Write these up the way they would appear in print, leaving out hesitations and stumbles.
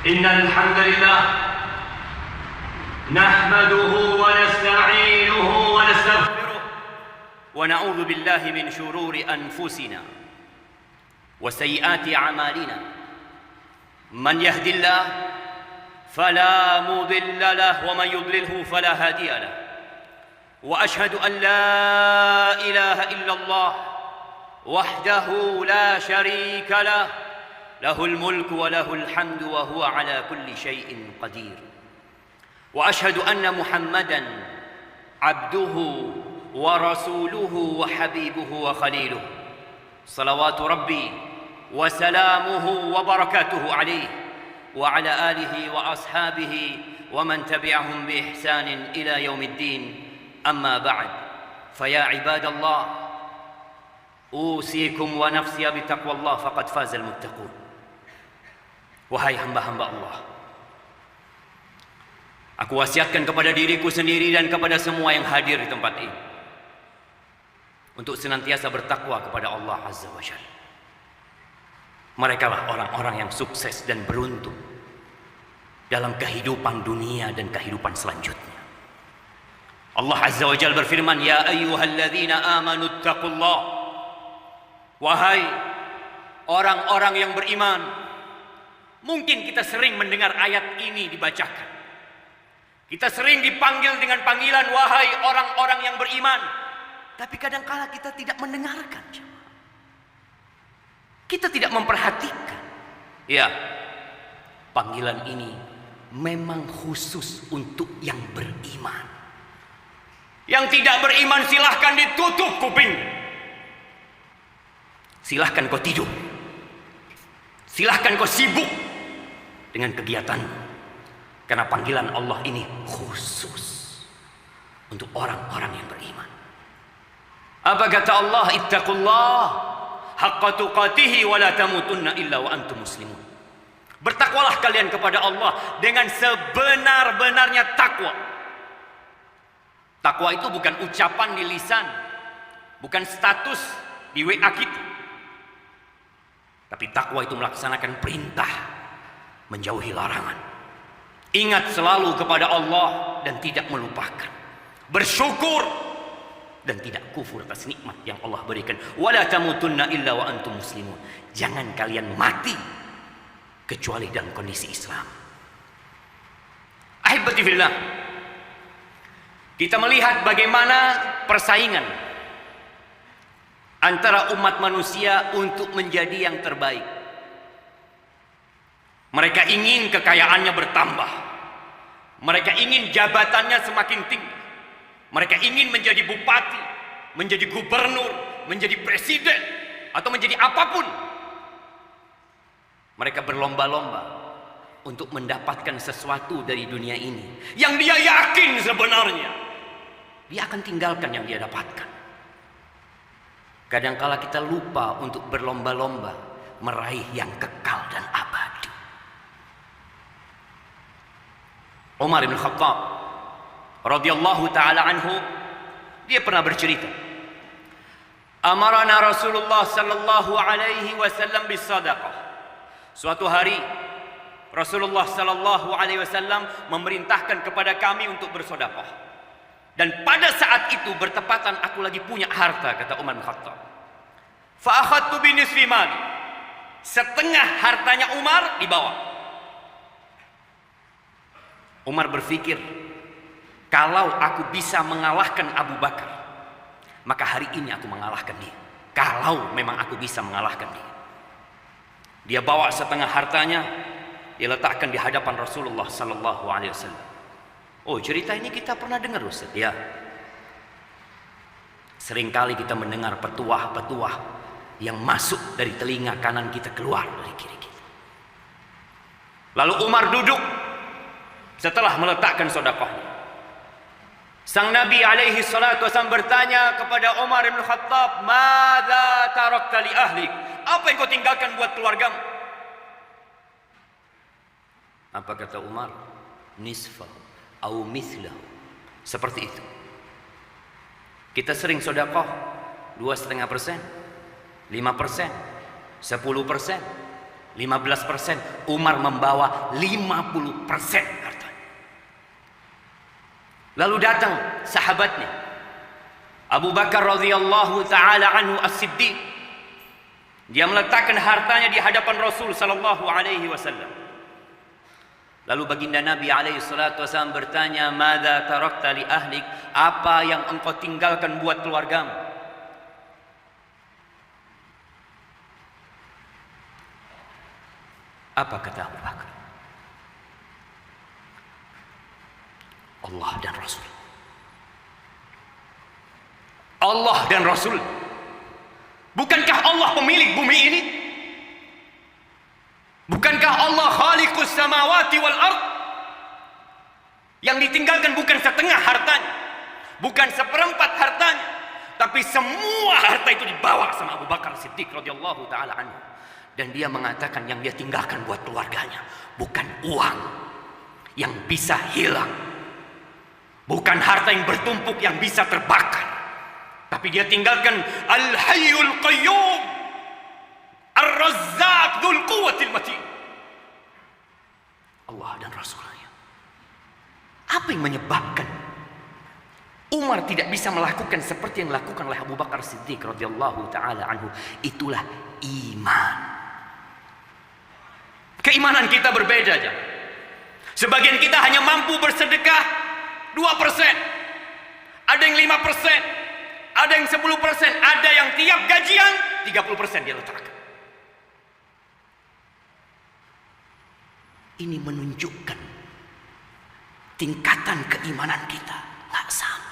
إن الحمد لله نحمده ونستعينه ونستغفره ونعوذ بالله من شرور أنفسنا وسيئات أعمالنا. من يهد الله فلا مضل له ومن يضلله فلا هادي له. وأشهد أن لا إله إلا الله وحده لا شريك له، له الملك وله الحمد وهو على كل شيء قدير. وأشهد أن محمدًا عبده ورسوله وحبيبه وخليله، صلوات ربي وسلامه وبركاته عليه وعلى آله وأصحابه ومن تبعهم بإحسان إلى يوم الدين. أما بعد، فيا عباد الله، أوصيكم ونفسي بتقوى الله فقد فاز المتقون. Wahai hamba-hamba Allah, aku wasiatkan kepada diriku sendiri dan kepada semua yang hadir di tempat ini untuk senantiasa bertakwa kepada Allah Azza wa Jalla. Mereka lah orang-orang yang sukses dan beruntung dalam kehidupan dunia dan kehidupan selanjutnya. Allah Azza wa Jalla berfirman, "Ya ayyuhalladzina amanu taqullah." Wahai orang-orang yang beriman. Mungkin kita sering mendengar ayat ini dibacakan. Kita sering dipanggil dengan panggilan wahai orang-orang yang beriman. Tapi kadangkala kita tidak mendengarkan. Kita tidak memperhatikan. Ya, panggilan ini memang khusus untuk yang beriman. Yang tidak beriman silahkan ditutup kuping. Silahkan kau tidur. Silahkan kau sibuk dengan kegiatan. Karena panggilan Allah ini khusus untuk orang-orang yang beriman. Apa kata Allah? Ittaqullah haqqa tuqatihi wa la tamutunna illa wa antum muslimun. Bertakwalah kalian kepada Allah dengan sebenar-benarnya takwa. Takwa itu bukan ucapan di lisan, bukan status di WA kita. Tapi takwa itu melaksanakan perintah, menjauhi larangan. Ingat selalu kepada Allah dan tidak melupakan. Bersyukur dan tidak kufur atas nikmat yang Allah berikan. Wala tamutunna illa wa antum muslimun. Jangan kalian mati kecuali dalam kondisi Islam. Ahibati fillah, kita melihat bagaimana persaingan antara umat manusia untuk menjadi yang terbaik. Mereka ingin kekayaannya bertambah. Mereka ingin jabatannya semakin tinggi. Mereka ingin menjadi bupati, menjadi gubernur, menjadi presiden, atau menjadi apapun. Mereka berlomba-lomba untuk mendapatkan sesuatu dari dunia ini yang dia yakin sebenarnya dia akan tinggalkan yang dia dapatkan. Kadangkala kita lupa untuk berlomba-lomba meraih yang kekal dan abadi. Umar bin Khattab radhiyallahu taala anhu, dia pernah bercerita, amarana Rasulullah sallallahu alaihi wasallam bisadaqah. Suatu hari Rasulullah sallallahu alaihi wasallam memerintahkan kepada kami untuk bersedekah. Dan pada saat itu bertepatan aku lagi punya harta, kata Umar bin Khattab. Fa akhadtu bi nisfi mali. Setengah hartanya Umar dibawa. Umar berpikir, kalau aku bisa mengalahkan Abu Bakar, maka hari ini aku mengalahkan dia. Kalau memang aku bisa mengalahkan dia. Dia bawa setengah hartanya, dia letakkan di hadapan Rasulullah sallallahu alaihi wasallam. Oh, cerita ini kita pernah dengar, Ustaz? Ya. Seringkali kita mendengar petuah-petuah yang masuk dari telinga kanan kita keluar dari kiri kita. Lalu Umar duduk setelah meletakkan sedekahnya. Sang Nabi alaihi salatu wasallam bertanya kepada Umar bin Khattab, "Madza tarakta li ahlik?" Apa yang kau tinggalkan buat keluargamu? Apa kata Umar? Nisfa au mithlahu. Seperti itu. Kita sering sedekah 2,5%, 5%, 10%. 15%, Umar membawa 50% harta. Lalu datang sahabatnya Abu Bakar radhiyallahu taala anhu as-Siddiq. Dia meletakkan hartanya di hadapan Rasul sallallahu alaihi wasallam. Lalu baginda Nabi alaihi salatu wasallam bertanya, "Madza tarakta li ahlik?" Apa yang engkau tinggalkan buat keluargamu? Apa kata Abu Bakar? Allah dan Rasul. Allah dan Rasul. Bukankah Allah pemilik bumi ini? Bukankah Allah khaliqus samawati wal ard? Yang ditinggalkan bukan setengah hartanya, bukan seperempat hartanya, tapi semua harta itu dibawa sama Abu Bakar Siddiq radhiyallahu taala anhu. Dan dia mengatakan yang dia tinggalkan buat keluarganya bukan uang yang bisa hilang, bukan harta yang bertumpuk yang bisa terbakar, tapi dia tinggalkan Al-Hayyul Qayyum, Ar-Razzaq, Dzul Quwwatil Matin. Allah dan Rasulnya. Apa yang menyebabkan Umar tidak bisa melakukan seperti yang dilakukan oleh Abu Bakar Siddiq radhiyallahu taala anhu? Itulah iman. Keimanan kita berbeda aja. Sebagian kita hanya mampu bersedekah 2%. Ada yang 5%. Ada yang 10%. Ada yang tiap gajian 30% dia letakkan. Ini menunjukkan tingkatan keimanan kita nggak sama.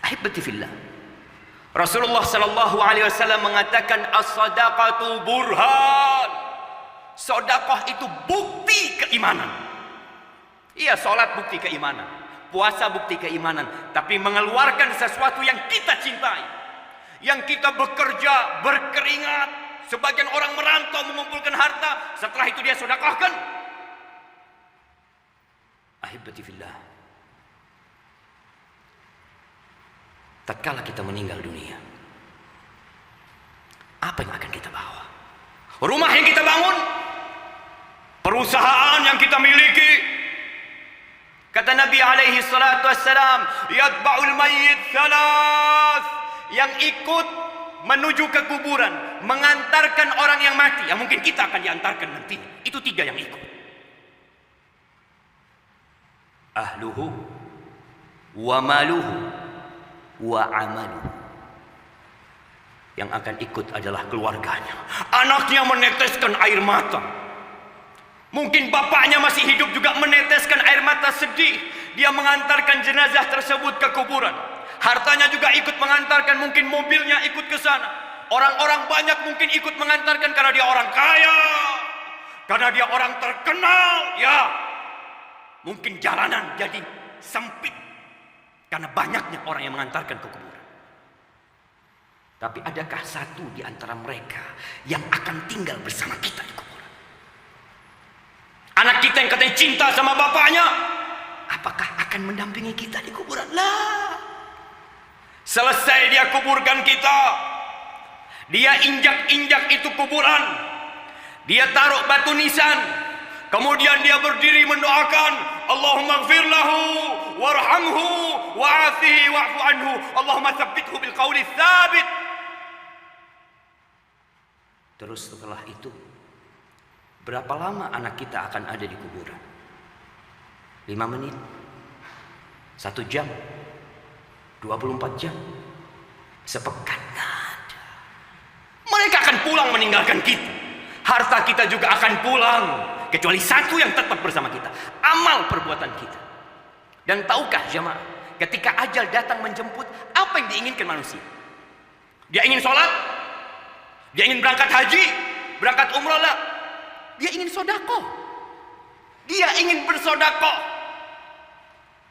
Ahibati fillah. Rasulullah sallallahu alaihi wasallam mengatakan as-shadaqatu burhan. Sedekah itu bukti keimanan. Iya, salat bukti keimanan, puasa bukti keimanan, tapi mengeluarkan sesuatu yang kita cintai, yang kita bekerja, berkeringat, sebagian orang merantau mengumpulkan harta, setelah itu dia sedekahkan. Ahibati fillah. Tatkala kita meninggal dunia, apa yang akan kita bawa? Rumah yang kita bangun, perusahaan yang kita miliki. Kata Nabi alaihi salatu wassalam, yatba'ul mayyit thalath, yang ikut menuju ke kuburan, mengantarkan orang yang mati, yang mungkin kita akan diantarkan nanti. Itu 3 yang ikut. Ahluhu wa maluhu wa amaluhu. Yang akan ikut adalah keluarganya. Anaknya meneteskan air mata. Mungkin bapaknya masih hidup juga meneteskan air mata sedih. Dia mengantarkan jenazah tersebut ke kuburan. Hartanya juga ikut mengantarkan, mungkin mobilnya ikut ke sana. Orang-orang banyak mungkin ikut mengantarkan karena dia orang kaya, karena dia orang terkenal. Ya, mungkin jalanan jadi sempit karena banyaknya orang yang mengantarkan ke kuburan. Tapi adakah satu di antara mereka yang akan tinggal bersama kita di kuburan? Anak kita yang katanya cinta sama bapaknya, apakah akan mendampingi kita di kuburan? Lah. Selesai dia kuburkan kita, dia injak-injak itu kuburan, dia taruh batu nisan, kemudian dia berdiri mendoakan, Allahumma gfir lahu warhamhu wa'afihi wa'fu anhu, Allahumma tsabbithu bil qawli tsabit. Terus setelah itu, berapa lama anak kita akan ada di kuburan? 5 menit? 1 jam? 24 jam? Sepekan? Nggak ada. Mereka akan pulang meninggalkan kita. Harta kita juga akan pulang. Kecuali satu yang tetap bersama kita, amal perbuatan kita. Dan tahukah jemaah, ketika ajal datang menjemput, apa yang diinginkan manusia? Dia ingin sholat? Dia ingin berangkat haji, berangkat umrah? Lah. Dia ingin sedekah. Dia ingin bersedekah.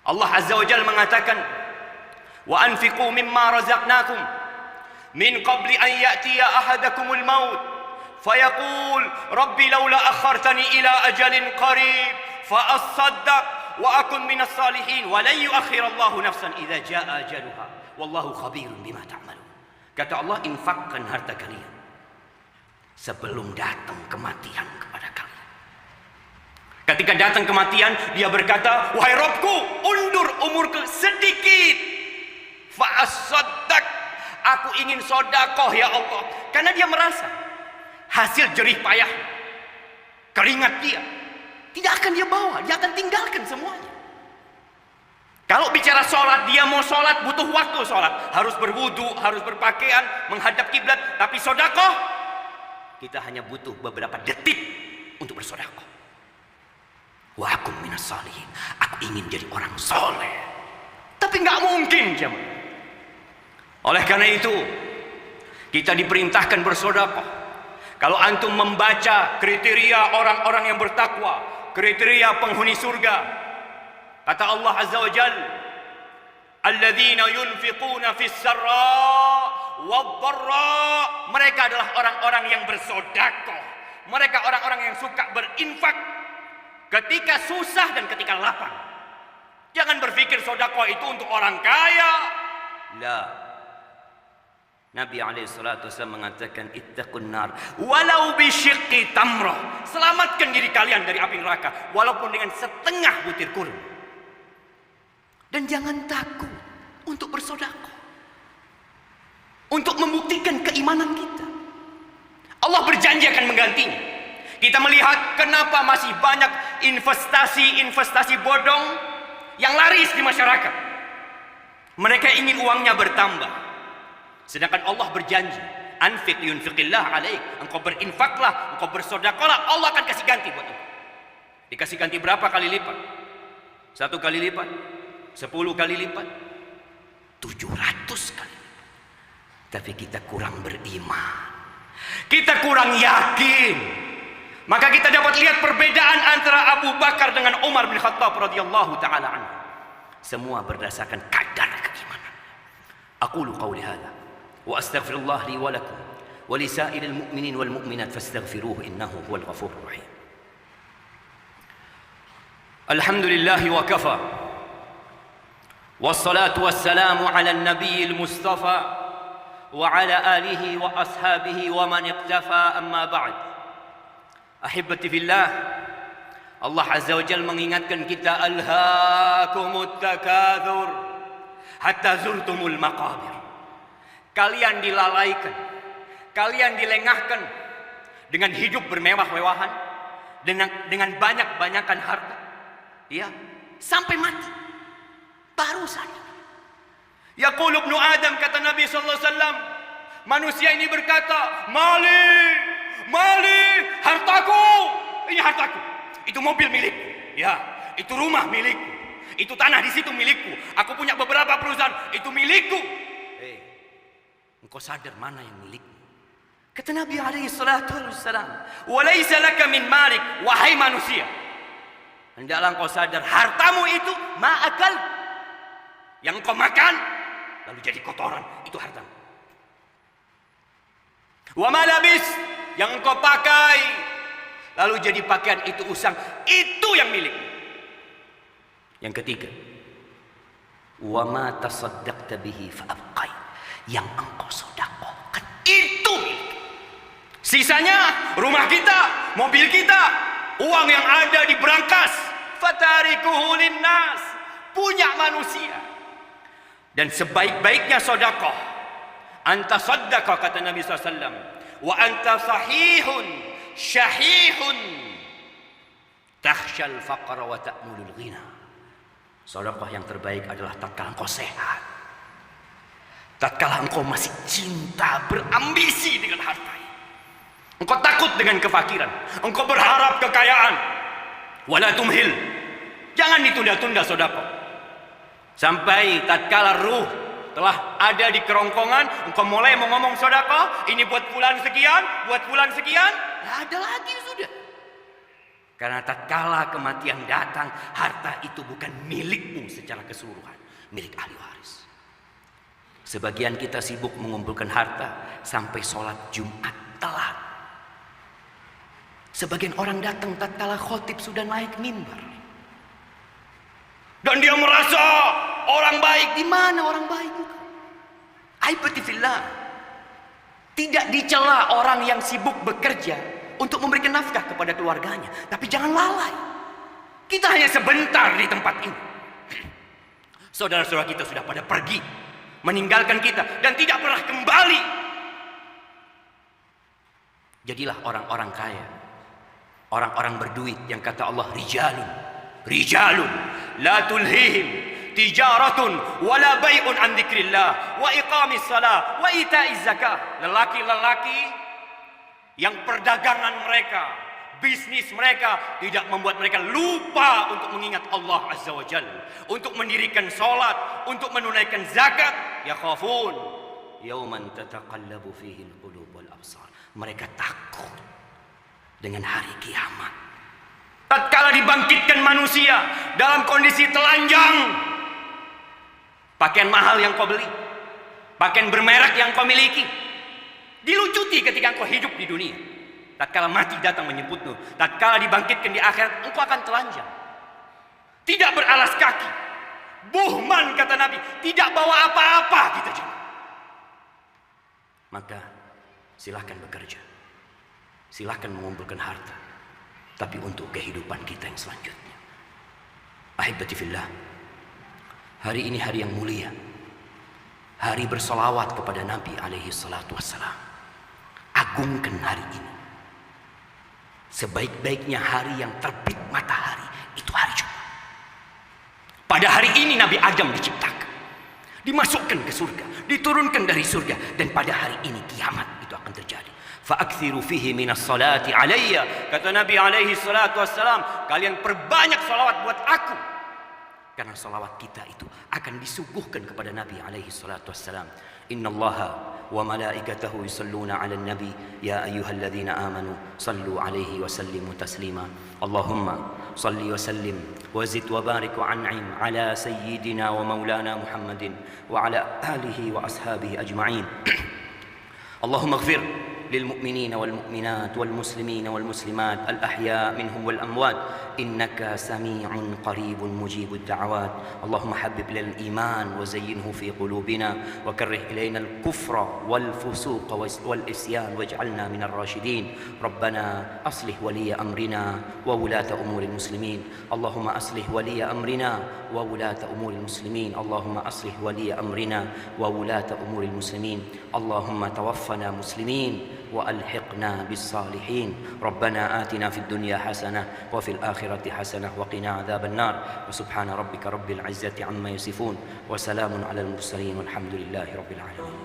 Allah Azza wa Jalla mengatakan, wa anfiqu mimma razaqnakum min qabli an ya'tiya ahadakumul maut fayaqul rabbi laula akhartani ila ajalin qarib fa asaddaq wa akun minas salihin wa lan yu'akhirallahu nafsan idza jaa ajaluha wallahu khabirun bima ta'malun. Kata Allah, infakkan harta kalian sebelum datang kematian kepada kalian. Ketika datang kematian, dia berkata, wahai Rabbku, undur umurku sedikit. Fa'asaddaq, aku ingin sodakoh ya Allah. Karena dia merasa hasil jerih payah, keringat dia tidak akan dia bawa, dia akan tinggalkan semuanya. Kalau bicara sholat, dia mau sholat butuh waktu sholat, harus berwudu, harus berpakaian, menghadap kiblat. Tapi sodakoh, kita hanya butuh beberapa detik untuk bersodakoh. Wa akum minas shalihin, aku ingin jadi orang soleh. Tapi nggak mungkin jemaah. Oleh karena itu, kita diperintahkan bersodakoh. Kalau antum membaca kriteria orang-orang yang bertakwa, kriteria penghuni surga, kata Allah Azza wa Jalla, alladzina yunfiquna fis sarra wad dharra, mereka adalah orang-orang yang bersedekah. Mereka orang-orang yang suka berinfak ketika susah dan ketika lapang. Jangan berpikir sedekah itu untuk orang kaya. La. Nabi SAW mengatakan, ittaqun nar walau bisyiqqi tamrah. Selamatkan diri kalian dari api neraka walaupun dengan setengah butir kurma. Dan jangan takut untuk bersedekah, untuk membuktikan keimanan kita. Allah berjanji akan menggantinya. Kita melihat kenapa masih banyak investasi bodong yang laris di masyarakat. Mereka ingin uangnya bertambah. Sedangkan Allah berjanji, anfiq yunfiqillah alaik. Engkau berinfaklah, engkau bersedekahlah, Allah akan kasih ganti buat engkau. Dikasih ganti berapa kali lipat? 1 kali lipat, 10 kali lipat, 700 kali lipat. Tapi kita kurang beriman, kita kurang yakin. Maka kita dapat lihat perbedaan antara Abu Bakar dengan Umar bin Khattab radhiyallahu taala anhu. Semua berdasarkan kadar keimanan. Aqulu qawli hadza wa astaghfirullah li wa lakum wa li sa'iril mu'minin wal mu'minat fastaghfiruhu innahu huwal ghafurur rahim. Alhamdulillah wa kafa. Wassalatu wassalamu ala an-nabiyil mustafa wa ala alihi wa ashabihi wa man iqtafa, amma ba'd. Ahibati fillah, Allah Azza wa Jalla mengingatkan kita, alhaakumut takatsur hatta zurtumul maqabir. Kalian dilalaikan, kalian dilengahkan dengan hidup bermewah-mewahan, dengan banyak-banyakan harta, ya, sampai mati. Baru saja. Yaqul ibnu Adam, kata Nabi sallallahu alaihi wasallam, manusia ini berkata, mali, hartaku. Ini hartaku. Itu mobil milikku, ya, itu rumah milikku, itu tanah di situ milikku. Aku punya beberapa perusahaan, itu milikku. Engkau sadar mana yang milikmu? Kata Nabi alaihi salatu wassalam, "Walaysa laka min malik," wahai manusia, hendaklah engkau sadar hartamu itu ma'akal, yang engkau makan lalu jadi kotoran, itu hartamu. Wa malabis, yang engkau pakai lalu jadi pakaian, itu usang, itu yang milikmu. Yang ketiga, wa ma tasaddaqta bihi fa abqai, yang engkau sedekahkan itu milik. Sisanya rumah kita, mobil kita, uang yang ada di brankas, fatarikuhu linnas, punya manusia. Dan sebaik-baiknya sedekah, anta sadaqah, kata Nabi SAW, wa anta sahihun syahihun takhshal faqra wa ta'mulul ghina. Sedekah yang terbaik adalah tatkala engkau sehat, tatkala engkau masih cinta, berambisi dengan harta, engkau takut dengan kefakiran, engkau berharap kekayaan. Wala tumhil, jangan ditunda-tunda sedekah. Sampai tatkala ruh telah ada di kerongkongan, engkau mulai mau ngomong sedekah, ini buat bulan sekian, buat bulan sekian, tidak ada lagi sudah. Karena tatkala kematian datang, harta itu bukan milikmu secara keseluruhan, milik ahli waris. Sebagian kita sibuk mengumpulkan harta sampai sholat Jumat telat. Sebagian orang datang tatkala khotib sudah naik mimbar, dan dia merasa orang baik. Di mana orang baik itu? Aibati fillah. Tidak dicela orang yang sibuk bekerja untuk memberikan nafkah kepada keluarganya. Tapi jangan lalai. Kita hanya sebentar di tempat ini. Saudara-saudara kita sudah pada pergi, meninggalkan kita dan tidak pernah kembali. Jadilah orang-orang kaya, orang-orang berduit yang kata Allah rijalun la tulhihim tijaratun wala bai'un an dzikrillah wa iqamis salah wa ita'iz zakah. Lelaki-lelaki yang perdagangan mereka, bisnis mereka tidak membuat mereka lupa untuk mengingat Allah Azza wa Jalla, untuk mendirikan salat, untuk menunaikan zakat. Yakhafun yauman tataqallabu fihi al-qulub wal absar. Mereka takut dengan hari kiamat. Tatkala dibangkitkan manusia dalam kondisi telanjang, pakaian mahal yang kau beli, pakaian bermerek yang kau miliki, dilucuti ketika engkau hidup di dunia. Tatkala mati datang menjemputmu, tatkala dibangkitkan di akhirat, engkau akan telanjang, tidak beralas kaki, buhman kata Nabi, tidak bawa apa-apa kita juga. Maka silahkan bekerja, silahkan mengumpulkan harta, tapi untuk kehidupan kita yang selanjutnya. Ahibati fillah, hari ini hari yang mulia, hari bersolawat kepada Nabi alaihi salatu wassalam. Agungkan hari ini. Sebaik-baiknya hari yang terbit matahari itu hari Jumat. Pada hari ini Nabi Adam diciptakan, dimasukkan ke surga, diturunkan dari surga, dan pada hari ini kiamat itu akan terjadi. Fa'akthiru fihi minas salati alayya, kata Nabi alaihi salatu wassalam, kalian perbanyak salawat buat aku, karena salawat kita itu akan disuguhkan kepada Nabi alaihi salatu wassalam. Innallaha wa malaikatahu yusalluna 'alan nabi ya ayyuhalladzina amanu sallu 'alaihi wa sallimu taslima. Allahumma salli wa sallim wa zid wa barik wa an'im 'ala sayyidina wa maulana Muhammadin wa 'ala alihi wa ashabihi ajma'in. Allahumma ighfir للمؤمنين والمؤمنات والمسلمين والمسلمات الأحياء منهم والأموات إنك سميع قريب مجيب الدعوات. اللهم حبب إلينا الإيمان وزينه في قلوبنا وكره إلينا الكفر والفسوق والعصيان واجعلنا من الراشدين. ربنا أصلح ولي أمرنا وولاة أمور المسلمين. اللهم أصلح ولي أمرنا وولاة أمور المسلمين. اللهم أصلح ولي أمرنا وولاة أمور المسلمين. اللهم توفنا مسلمين وألحقنا بالصالحين. ربنا آتنا في الدنيا حسنة وفي الآخرة حسنة وقنا عذاب النار. وسبحان ربك رب العزة عما يصفون وسلام على المرسلين والحمد لله رب العالمين.